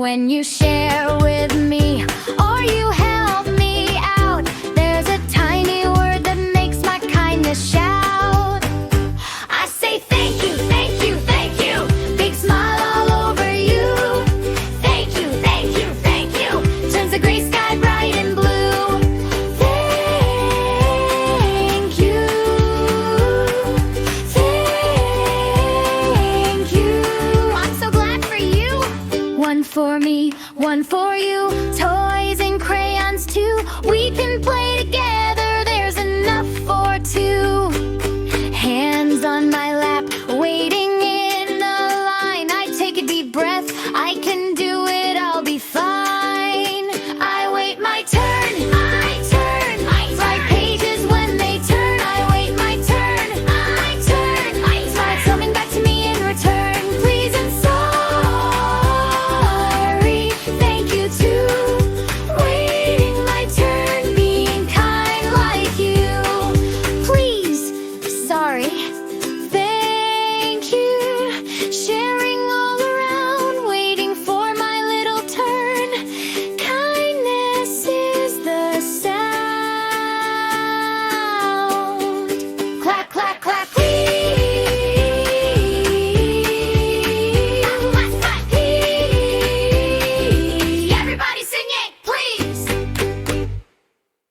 When you share with me or you help me out, there's a tiny word that makes my kindness shout. I say thank you, thank you, thank you. Big smile all over you. Thank you, thank you, thank you. Turns the gray sky bright and blue. Thank you. Thank you. I'm so glad for you. One for me, one for you. Toys and crayons too. We can play together. There's enough for two.